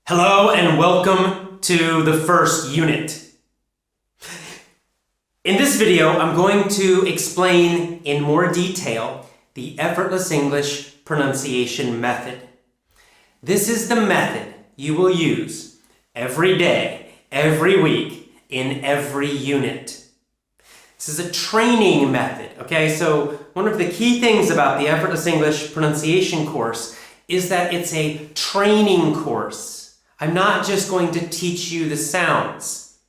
Hello and welcome to the first unit. In this video, I'm going to explain in more detail the effortless English pronunciation method. This is the method you will use every day, every week, in every unit. This is a training method, okay? So one of the key things about the effortless English pronunciation course is that it's a training course. I'm not just going to teach you the sounds.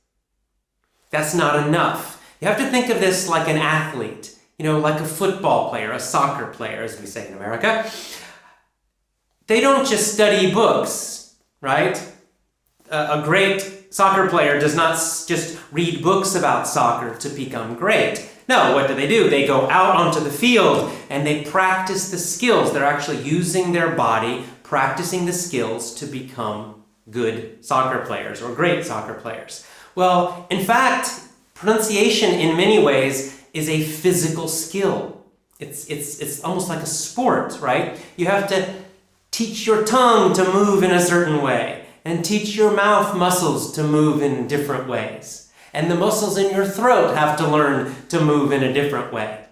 That's not enough. You have to think of this like an athlete, like a football player, a soccer player, as we say in America. They don't just study books, right? A great soccer player does not just read books about soccer to become great. No, what do? They go out onto the field and they practice the skills. They're actually using their body, practicing the skills to become good soccer players or great soccer players. Well, in fact, pronunciation in many ways is a physical skill. It's almost like a sport, right? You have to teach your tongue to move in a certain way and teach your mouth muscles to move in different ways. And the muscles in your throat have to learn to move in a different way.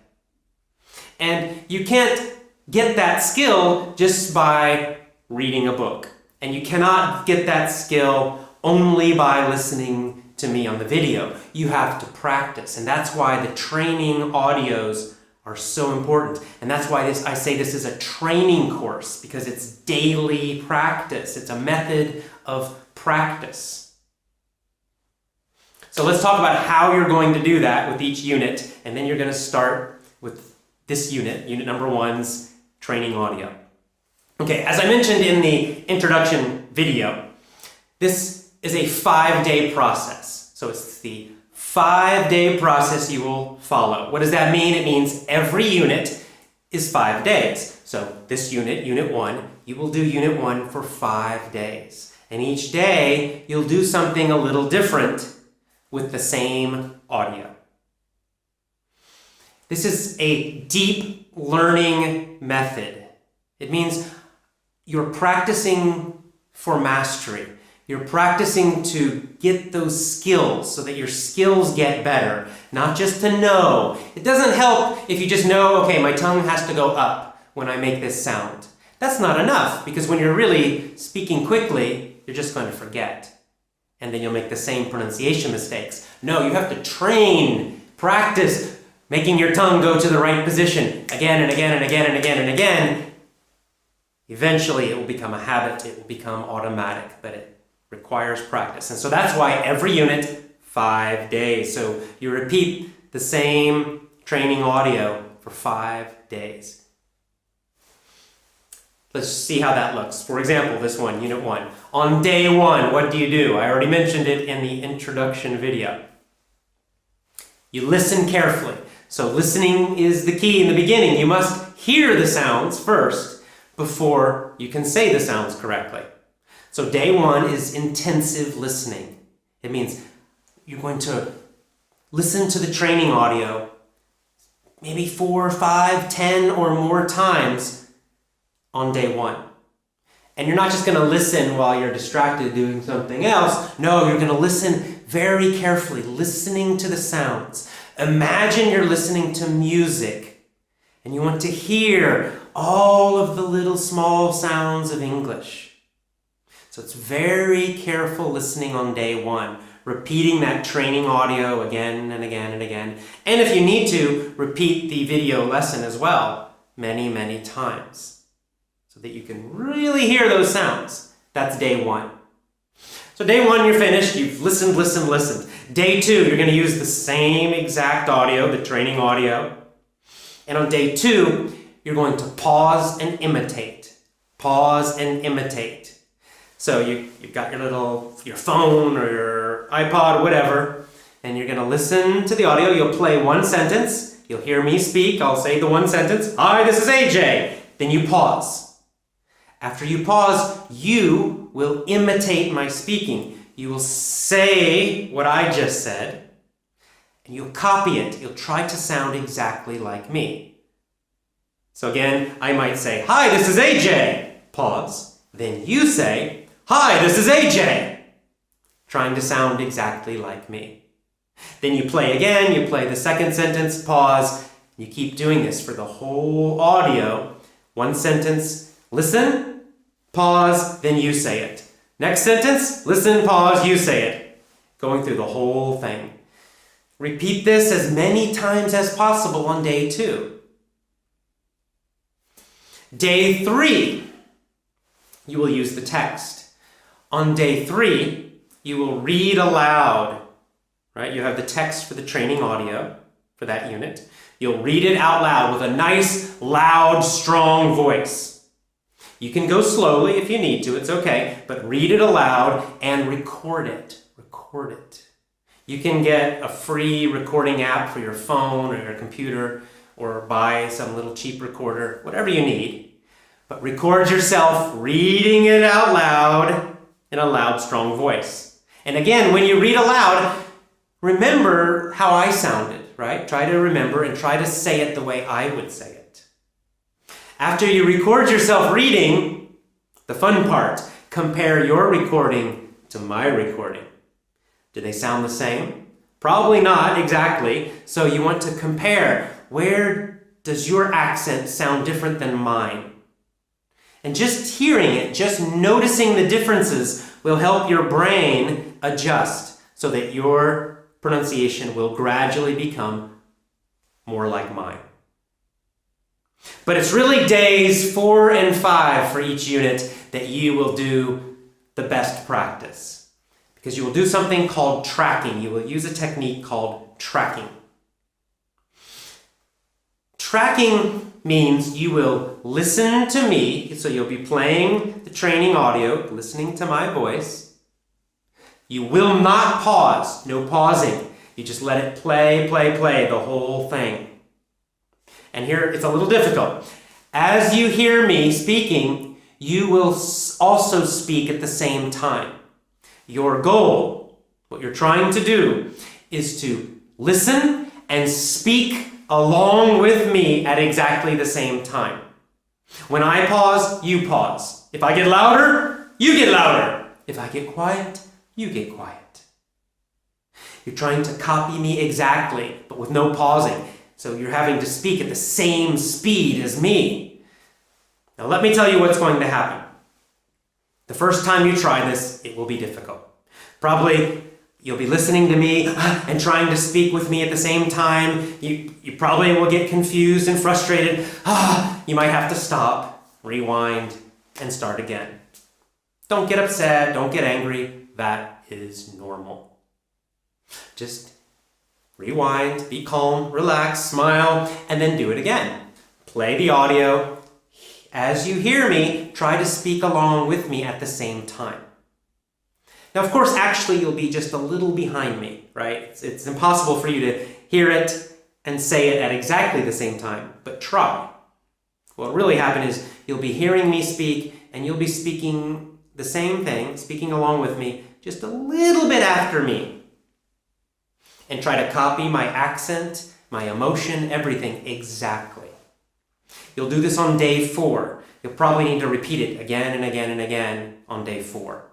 And you can't get that skill just by reading a book. And you cannot get that skill only by listening to me on the video. You have to practice. And that's why the training audios are so important. And that's why I say this is a training course, because it's daily practice. It's a method of practice. So let's talk about how you're going to do that with each unit. And then you're going to start with this unit, unit number 1's training audio. Okay, as I mentioned in the introduction video, this is a 5-day process. So it's the 5-day process you will follow. What does that mean? It means every unit is 5 days. So this unit, unit 1, you will do unit 1 for 5 days. And each day, you'll do something a little different with the same audio. This is a deep learning method. It means you're practicing for mastery. You're practicing to get those skills so that your skills get better, not just to know. It doesn't help if you just know, okay, my tongue has to go up when I make this sound. That's not enough, because when you're really speaking quickly, you're just going to forget. And then you'll make the same pronunciation mistakes. No, you have to train, practice making your tongue go to the right position again and again and again and again and again. Eventually, it will become a habit. It will become automatic, but it requires practice. And so that's why every unit, 5 days. So you repeat the same training audio for 5 days. Let's see how that looks. For example, this one, unit 1. On day 1, what do? I already mentioned it in the introduction video. You listen carefully. So listening is the key in the beginning. You must hear the sounds first before you can say the sounds correctly. So day 1 is intensive listening. It means you're going to listen to the training audio maybe 4, 5, 10 or more times on day 1. And you're not just going to listen while you're distracted doing something else. No, you're going to listen very carefully, listening to the sounds. Imagine you're listening to music and you want to hear all of the little small sounds of English. So it's very careful listening on day 1, repeating that training audio again and again and again. And if you need to, repeat the video lesson as well many, many times so that you can really hear those sounds. That's day 1. So day 1, you're finished. You've listened. Day 2, you're going to use the same exact audio, the training audio. And on day 2, you're going to pause and imitate. Pause and imitate. So you've got your phone or your iPod or whatever, and you're going to listen to the audio. You'll play one sentence. You'll hear me speak. I'll say the one sentence. Hi, this is AJ. Then you pause. After you pause, you will imitate my speaking. You will say what I just said, and you'll copy it. You'll try to sound exactly like me. So again, I might say, hi, this is AJ. Pause. Then you say, Hi, this is AJ, trying to sound exactly like me. Then you play again, you play the second sentence, pause. You keep doing this for the whole audio. One sentence, listen, pause, then you say it. Next sentence, listen, pause, you say it. Going through the whole thing. Repeat this as many times as possible on day 2. Day 3, you will use the text. On day 3, you will read aloud, right? You have the text for the training audio for that unit. You'll read it out loud with a nice, loud, strong voice. You can go slowly if you need to, it's okay, but read it aloud and record it. Record it. You can get a free recording app for your phone or your computer or buy some little cheap recorder, whatever you need. But record yourself reading it out loud in a loud, strong voice. And again, when you read aloud, remember how I sounded, right? Try to remember and try to say it the way I would say it. After you record yourself reading, the fun part, compare your recording to my recording. Do they sound the same? Probably not exactly. So you want to compare. Where does your accent sound different than mine? And just hearing it, just noticing the differences will help your brain adjust so that your pronunciation will gradually become more like mine. But it's really days 4 and 5 for each unit that you will do the best practice. Because you will do something called tracking. You will use a technique called tracking. Tracking means you will listen to me, so you'll be playing the training audio, listening to my voice. You will not pause, no pausing. You just let it play, the whole thing. And here it's a little difficult. As you hear me speaking, you will also speak at the same time. Your goal, what you're trying to do, is to listen and speak along with me at exactly the same time. When I pause, you pause. If I get louder, you get louder. If I get quiet, you get quiet. You're trying to copy me exactly, but with no pausing. So you're having to speak at the same speed as me. Now let me tell you what's going to happen. The first time you try this, it will be difficult. Probably you'll be listening to me and trying to speak with me at the same time. You probably will get confused and frustrated. You might have to stop, rewind, and start again. Don't get upset, don't get angry. That is normal. Just rewind, be calm, relax, smile, and then do it again. Play the audio. As you hear me, try to speak along with me at the same time. Now, of course, actually, you'll be just a little behind me, right? It's impossible for you to hear it and say it at exactly the same time, but try. What will really happen is you'll be hearing me speak, and you'll be speaking the same thing, speaking along with me, just a little bit after me. And try to copy my accent, my emotion, everything exactly. You'll do this on day 4. You'll probably need to repeat it again and again and again on day 4.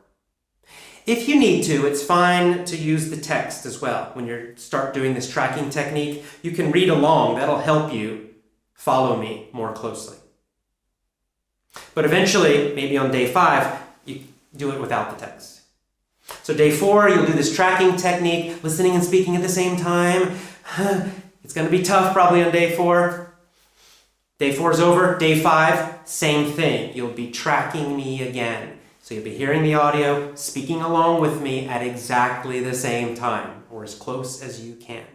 If you need to, it's fine to use the text as well. When you start doing this tracking technique, you can read along. That'll help you follow me more closely. But eventually, maybe on day 5, you do it without the text. So day 4, you'll do this tracking technique, listening and speaking at the same time. It's going to be tough probably on day 4. Day 4 is over. Day 5, same thing. You'll be tracking me again. So you'll be hearing the audio, speaking along with me at exactly the same time, or as close as you can.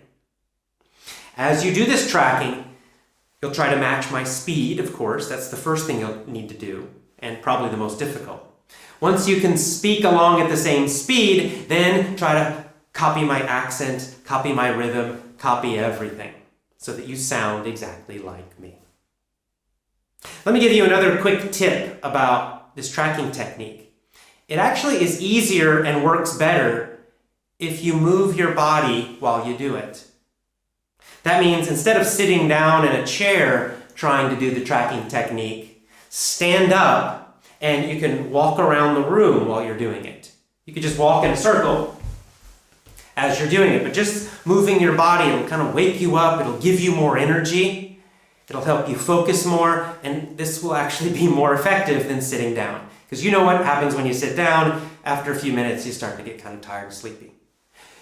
As you do this tracking, you'll try to match my speed, of course. That's the first thing you'll need to do, and probably the most difficult. Once you can speak along at the same speed, then try to copy my accent, copy my rhythm, copy everything, so that you sound exactly like me. Let me give you another quick tip about this tracking technique. It actually is easier and works better if you move your body while you do it. That means instead of sitting down in a chair trying to do the tracking technique, stand up and you can walk around the room while you're doing it. You could just walk in a circle as you're doing it, but just moving your body, it'll kind of wake you up, it'll give you more energy, it'll help you focus more, and this will actually be more effective than sitting down. Because you know what happens when you sit down, after a few minutes you start to get kind of tired and sleepy.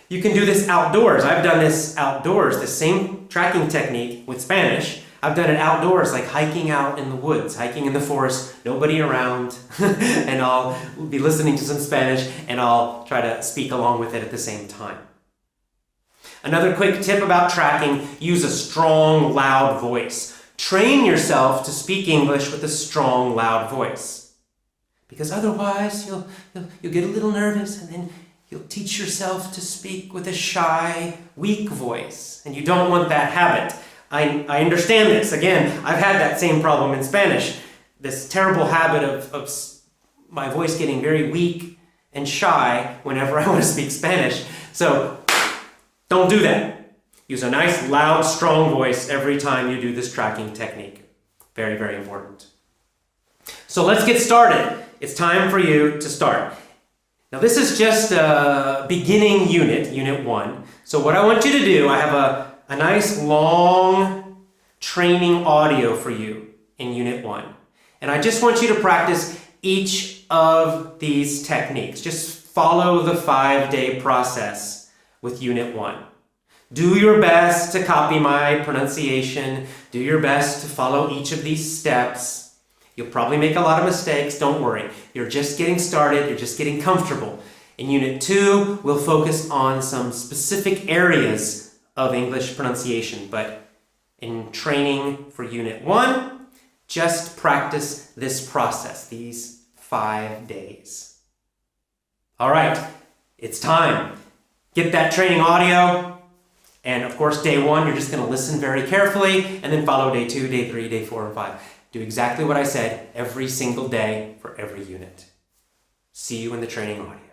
You can do this outdoors. I've done this outdoors, the same tracking technique with Spanish. I've done it outdoors, like hiking out in the woods, hiking in the forest, nobody around, and I'll be listening to some Spanish and I'll try to speak along with it at the same time. Another quick tip about tracking, use a strong, loud voice. Train yourself to speak English with a strong, loud voice. Because otherwise, you'll get a little nervous and then you'll teach yourself to speak with a shy, weak voice. And you don't want that habit. I understand this. Again, I've had that same problem in Spanish. This terrible habit of my voice getting very weak and shy whenever I want to speak Spanish. So don't do that. Use a nice, loud, strong voice every time you do this tracking technique. Very, very important. So let's get started. It's time for you to start. Now this is just a beginning unit, Unit 1. So what I want you to do, I have a nice long training audio for you in Unit 1. And I just want you to practice each of these techniques. Just follow the 5-day process with Unit 1. Do your best to copy my pronunciation. Do your best to follow each of these steps. You'll probably make a lot of mistakes, don't worry. You're just getting started, you're just getting comfortable. In Unit 2, we'll focus on some specific areas of English pronunciation, but in training for Unit 1, just practice this process, these 5 days. All right, it's time. Get that training audio, and of course, day 1, you're just going to listen very carefully, and then follow day 2, day 3, day 4, and 5. Do exactly what I said every single day for every unit. See you in the training audio.